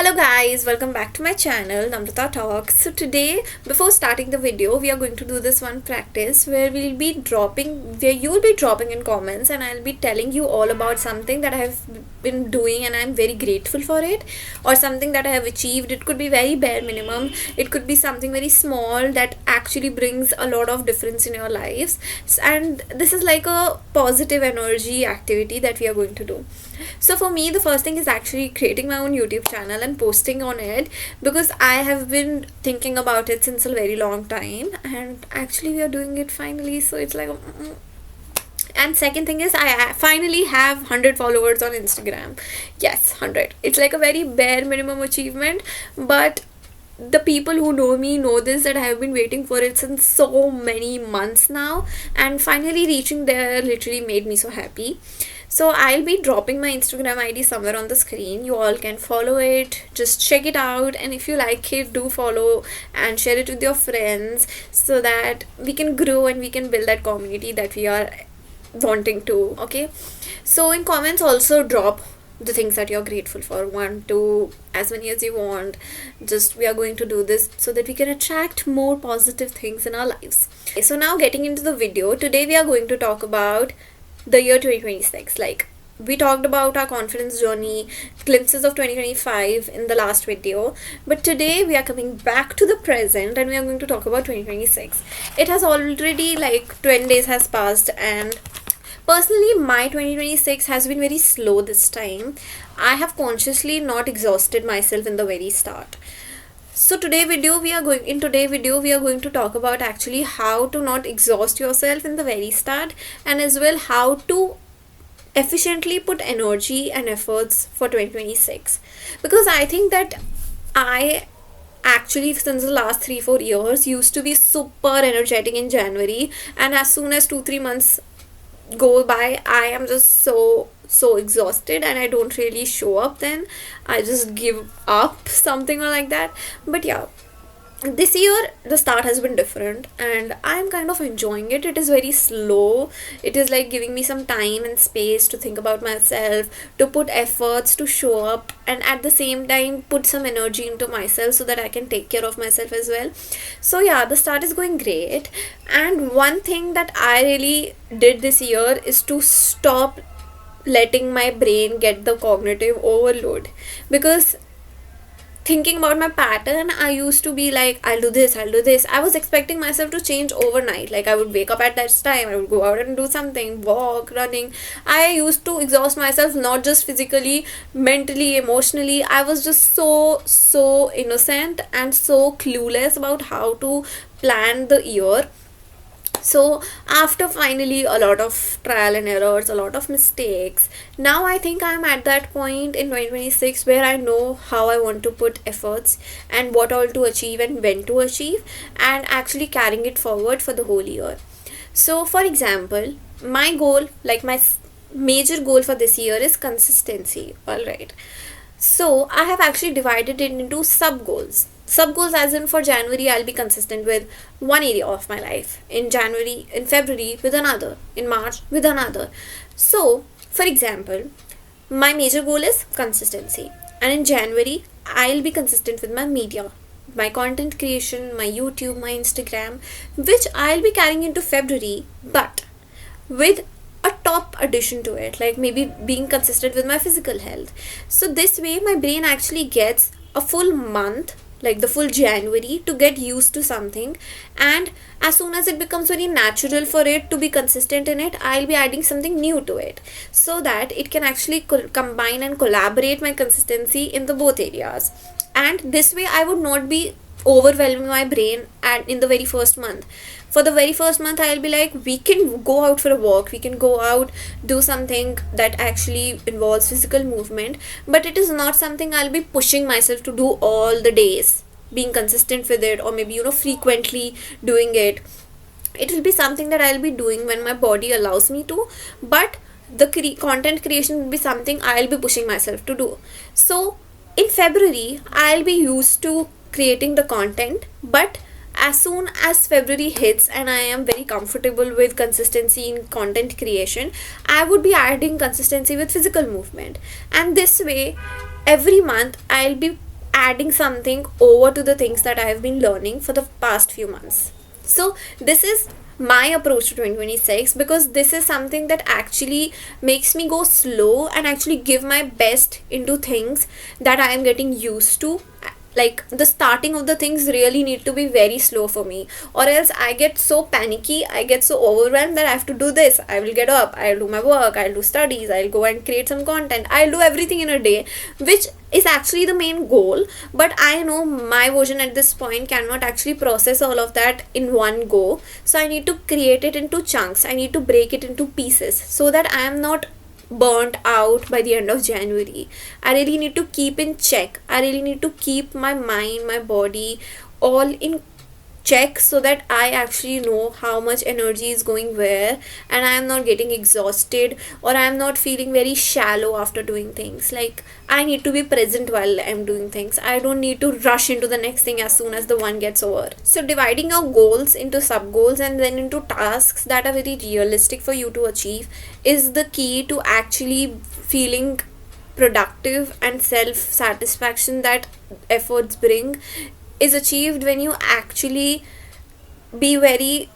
Hello guys, welcome back to my channel Namrata Talks. So today, before starting the video, we are going to do this one practice where you'll be dropping in comments and I'll be telling you all about something that I have been doing and I'm very grateful for it, or something that I have achieved. It could be very bare minimum, it could be something very small that actually brings a lot of difference in your lives. And this is like a positive energy activity that we are going to do. So for me, the first thing is actually creating my own YouTube channel and posting on it, because I have been thinking about it since a very long time and actually we are doing it finally. So it's like and second thing is I finally have 100 followers on Instagram. Yes, 100. It's like a very bare minimum achievement, but the people who know me know this, that I have been waiting for it since so many months now, and finally reaching there literally made me so happy. So I'll be dropping my Instagram ID somewhere on the screen. You all can follow it, just check it out, and if you like it, do follow and share it with your friends so that we can grow and we can build that community that we are wanting to. Okay, so in comments also drop the things that you're grateful for, 1 2 as many as you want. Just we are going to do this so that we can attract more positive things in our lives. Okay, so now getting into the video, today we are going to talk about the year 2026. Like, we talked about our confidence journey, glimpses of 2025 in the last video, but today we are coming back to the present and we are going to talk about 2026. It has already like 20 days has passed, and personally my 2026 has been very slow this time. I have consciously not exhausted myself in the very start. So today video we are going to talk about actually how to not exhaust yourself in the very start, and as well how to efficiently put energy and efforts for 2026. Because I think that I actually since the last 3-4 years used to be super energetic in January, and as soon as 2-3 months go by I am just so exhausted and I don't really show up. Then I just give up, something or like that. But yeah, this year the start has been different and I'm kind of enjoying it. It is very slow. It is like giving me some time and space to think about myself, to put efforts, to show up, and at the same time put some energy into myself so that I can take care of myself as well. So yeah, the start is going great. And one thing that I really did this year is to stop letting my brain get the cognitive overload. Because thinking about my pattern, I used to be like, I'll do this. I was expecting myself to change overnight. Like, I would wake up at that time, I would go out and do something, walk, running. I used to exhaust myself, not just physically, mentally, emotionally. I was just so innocent and so clueless about how to plan the year. So after finally a lot of trial and errors, a lot of mistakes, now I think I'm at that point in 2026 where I know how I want to put efforts and what all to achieve and when to achieve, and actually carrying it forward for the whole year. So for example, my goal, like my major goal for this year is consistency. All right, so I have actually divided it into sub goals. Sub goals, as in for January, I'll be consistent with one area of my life. In January, in February, with another. In March, with another. So, for example, my major goal is consistency. And in January, I'll be consistent with my media, my content creation, my YouTube, my Instagram, which I'll be carrying into February, but with a top addition to it, like maybe being consistent with my physical health. So this way my brain actually gets a full month, like the full January, to get used to something, and as soon as it becomes very natural for it to be consistent in it, I'll be adding something new to it so that it can actually combine and collaborate my consistency in the both areas. And this way I would not be overwhelming my brain at in the very first month. For the very first month I'll be like, we can go out for a walk, we can go out, do something that actually involves physical movement, but it is not something I'll be pushing myself to do all the days, being consistent with it, or maybe frequently doing it. It will be something that I'll be doing when my body allows me to, but the content creation will be something I'll be pushing myself to do. So in February I'll be used to creating the content, but as soon as February hits and I am very comfortable with consistency in content creation, I would be adding consistency with physical movement. And this way, every month I'll be adding something over to the things that I have been learning for the past few months. So this is my approach to 2026, because this is something that actually makes me go slow and actually give my best into things that I am getting used to. Like, the starting of the things really need to be very slow for me, or else I get so panicky, I get so overwhelmed that I have to do this. I will get up, I'll do my work, I'll do studies, I'll go and create some content, I'll do everything in a day, which is actually the main goal. But I know my version at this point cannot actually process all of that in one go, so I need to create it into chunks, I need to break it into pieces, so that I am not burnt out by the end of January. I really need to keep in check. I really need to keep my mind, my body all in check, so that I actually know how much energy is going where, and I am not getting exhausted, or I am not feeling very shallow after doing things. Like, I need to be present while I'm doing things. I don't need to rush into the next thing as soon as the one gets over. So dividing your goals into sub goals and then into tasks that are very realistic for you to achieve is the key to actually feeling productive, and self satisfaction that efforts bring is achieved when you actually be very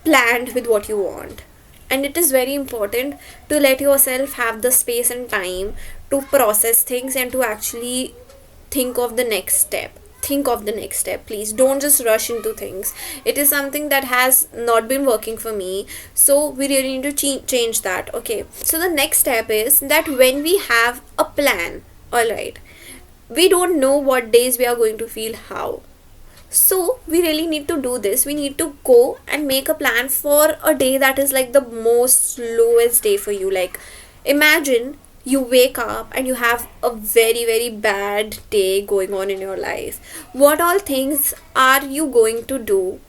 planned with what you want. And it is very important to let yourself have the space and time to process things and to actually think of the next step. Think of the next step, please. Don't just rush into things. It is something that has not been working for me, so we really need to change that. Okay, so the next step is that when we have a plan, all right, we don't know what days we are going to feel how. So we really need to do this. We need to go and make a plan for a day that is like the most lowest day for you. Like, imagine you wake up and you have a very, very bad day going on in your life. What all things are you going to do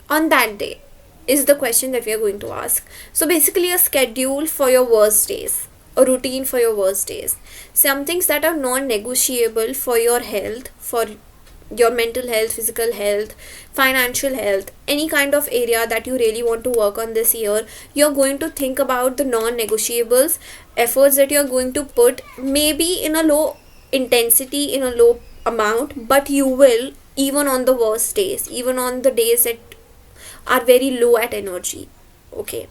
on that day is the question that we are going to ask. So basically, a schedule for your worst days, a routine for your worst days, some things that are non-negotiable for your health, for your mental health, physical health, financial health, any kind of area that you really want to work on this year. You're going to think about the non-negotiables, efforts that you're going to put, maybe in a low intensity, in a low amount, but you will, even on the worst days, even on the days that are very low at energy. Okay,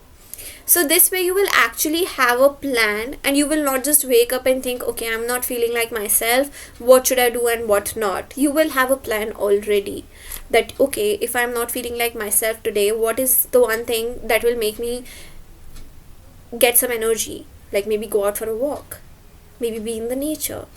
so this way you will actually have a plan, and you will not just wake up and think, okay, I'm not feeling like myself, what should I do and what not. You will have a plan already, that okay, if I'm not feeling like myself today, what is the one thing that will make me get some energy? Like, maybe go out for a walk, maybe be in the nature,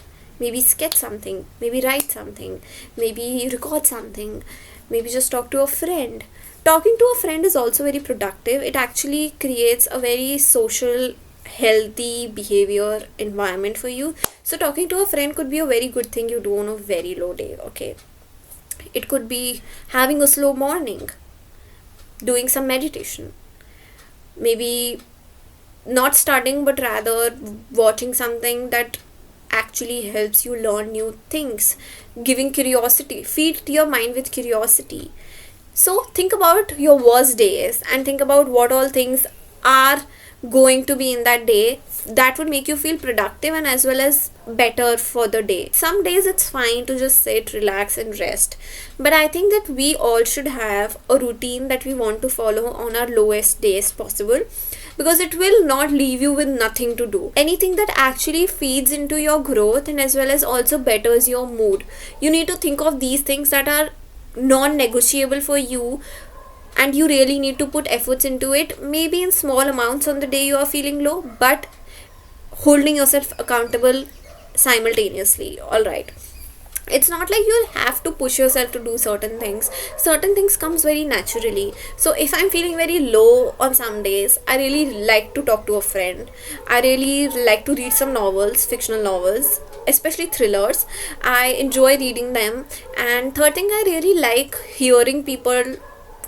maybe sketch something, maybe write something, maybe record something, maybe just talk to a friend. Talking to a friend is also very productive. It actually creates a very social, healthy behavior environment for you. So talking to a friend could be a very good thing you do on a very low day. Okay, it could be having a slow morning, doing some meditation, maybe not studying but rather watching something that actually helps you learn new things, giving curiosity, feed your mind with curiosity. So think about your worst days and think about what all things are going to be in that day that would make you feel productive and as well as better for the day. Some days it's fine to just sit, relax and rest, but I think that we all should have a routine that we want to follow on our lowest days possible, because it will not leave you with nothing to do. Anything that actually feeds into your growth and as well as also betters your mood. You need to think of these things that are non-negotiable for you, and you really need to put efforts into it, maybe in small amounts on the day you are feeling low, but holding yourself accountable simultaneously. All right, it's not like you'll have to push yourself to do certain things. Certain things comes very naturally. So if I'm feeling very low on some days, I really like to talk to a friend. I really like to read some novels, fictional novels, especially thrillers. I enjoy reading them. And third thing, I really like hearing people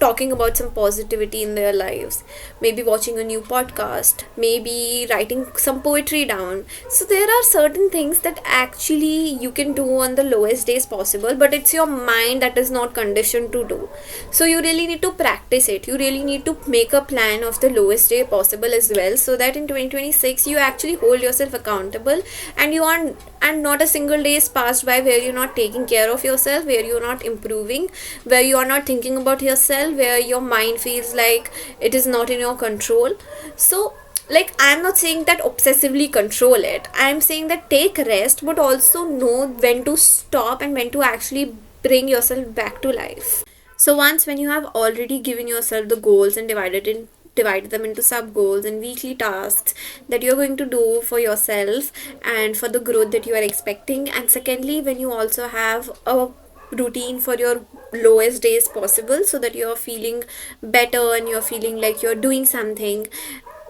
talking about some positivity in their lives, maybe watching a new podcast, maybe writing some poetry down. So there are certain things that actually you can do on the lowest days possible, but it's your mind that is not conditioned to do. So you really need to practice it. You really need to make a plan of the lowest day possible as well, so that in 2026 you actually hold yourself accountable, and you are, and not a single day is passed by where you're not taking care of yourself, where you're not improving, where you are not thinking about yourself, where your mind feels like it is not in your control. So, like, I'm not saying that obsessively control it, I'm saying that take rest, but also know when to stop and when to actually bring yourself back to life. So once when you have already given yourself the goals and divided them into sub goals and weekly tasks that you're going to do for yourself and for the growth that you are expecting, and secondly when you also have a routine for your lowest days possible, so that you're feeling better and you're feeling like you're doing something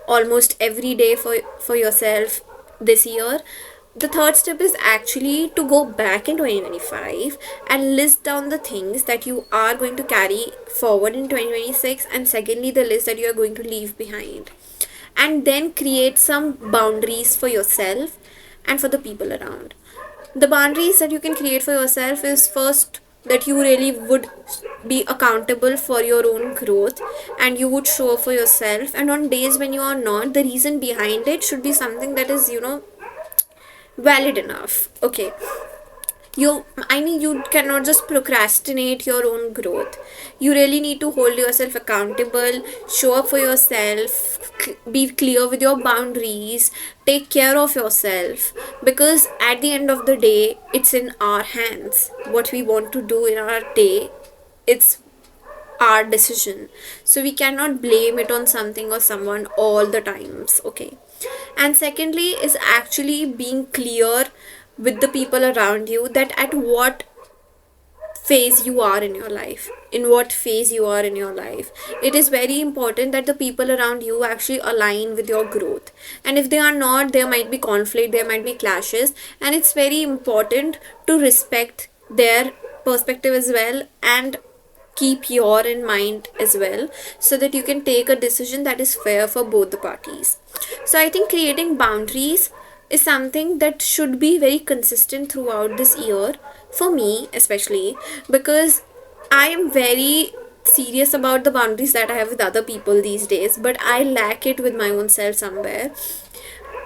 almost every day for yourself this year. The third step is actually to go back in 2025 and list down the things that you are going to carry forward in 2026, and secondly the list that you are going to leave behind, and then create some boundaries for yourself and for the people around. The boundaries that you can create for yourself is first that you really would be accountable for your own growth, and you would show up for yourself, and on days when you are not, the reason behind it should be something that is, valid enough. Okay, you cannot just procrastinate your own growth. You really need to hold yourself accountable, show up for yourself, be clear with your boundaries, take care of yourself, because at the end of the day it's in our hands what we want to do in our day. It's our decision, so we cannot blame it on something or someone all the times. Okay, and secondly is actually being clear with the people around you that at what phase you are in your life, in what phase you are in your life. It is very important that the people around you actually align with your growth, and if they are not, there might be conflict, there might be clashes, and it's very important to respect their perspective as well, and keep your in mind as well, so that you can take a decision that is fair for both the parties. So I think creating boundaries is something that should be very consistent throughout this year, for me especially, because I am very serious about the boundaries that I have with other people these days, but I lack it with my own self somewhere.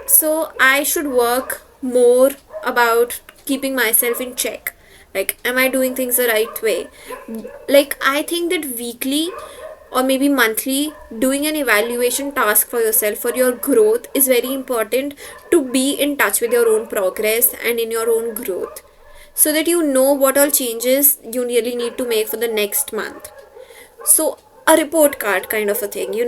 So I should work more about keeping myself in check. Like, am I doing things the right way? Like, I think that weekly or maybe monthly doing an evaluation task for yourself for your growth is very important, to be in touch with your own progress and in your own growth, so that you know what all changes you really need to make for the next month. So a report card kind of a thing,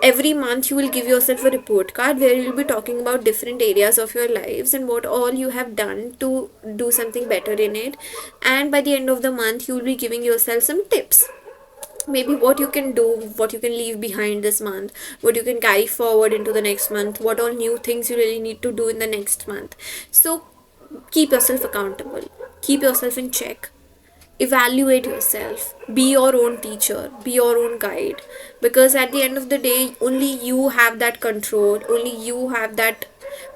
every month you will give yourself a report card where you'll be talking about different areas of your lives and what all you have done to do something better in it. And by the end of the month you will be giving yourself some tips, maybe what you can do, what you can leave behind this month, what you can carry forward into the next month, what all new things you really need to do in the next month. So keep yourself accountable, keep yourself in check, evaluate yourself, be your own teacher, be your own guide, because at the end of the day only you have that control, only you have that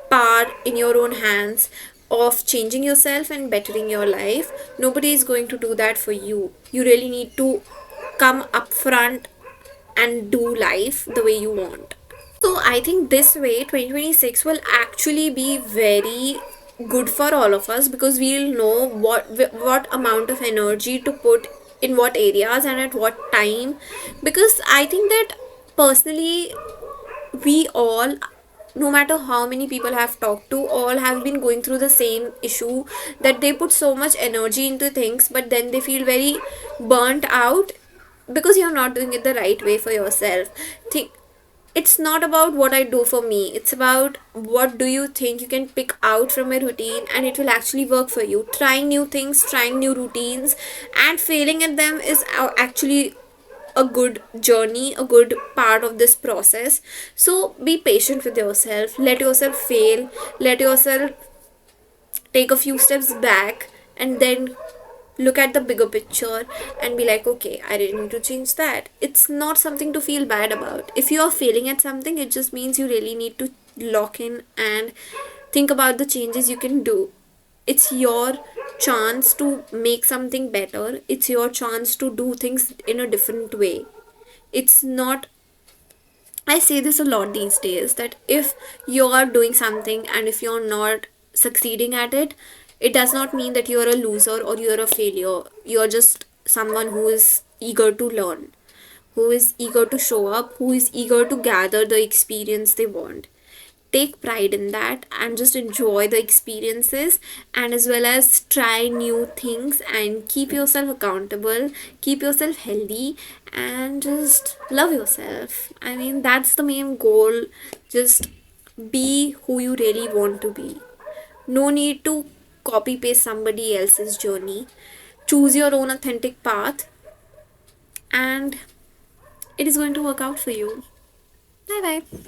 power in your own hands of changing yourself and bettering your life. Nobody is going to do that for you. You really need to come up front and do life the way you want. So I think this way 2026 will actually be very good for all of us, because we'll know what amount of energy to put in what areas and at what time. Because I think that personally we all, no matter how many people have talked to, all have been going through the same issue, that they put so much energy into things but then they feel very burnt out because you're not doing it the right way for yourself. Think, it's not about what I do for me, it's about what do you think you can pick out from a routine and it will actually work for you. Trying new things, trying new routines and failing at them is actually a good journey, a good part of this process. So be patient with yourself, let yourself fail, let yourself take a few steps back, and then look at the bigger picture and be like, okay, I really need to change that. It's not something to feel bad about. If you are failing at something, it just means you really need to lock in and think about the changes you can do. It's your chance to make something better, it's your chance to do things in a different way. It's not, I say this a lot these days, that if you're doing something and if you're not succeeding at it, it does not mean that you're a loser or you're a failure. You're just someone who is eager to learn, who is eager to show up, who is eager to gather the experience they want. Take pride in that and just enjoy the experiences, and as well as try new things and keep yourself accountable, keep yourself healthy, and just love yourself. I mean, that's the main goal. Just be who you really want to be. No need to copy paste somebody else's journey. Choose your own authentic path, and it is going to work out for you. Bye bye.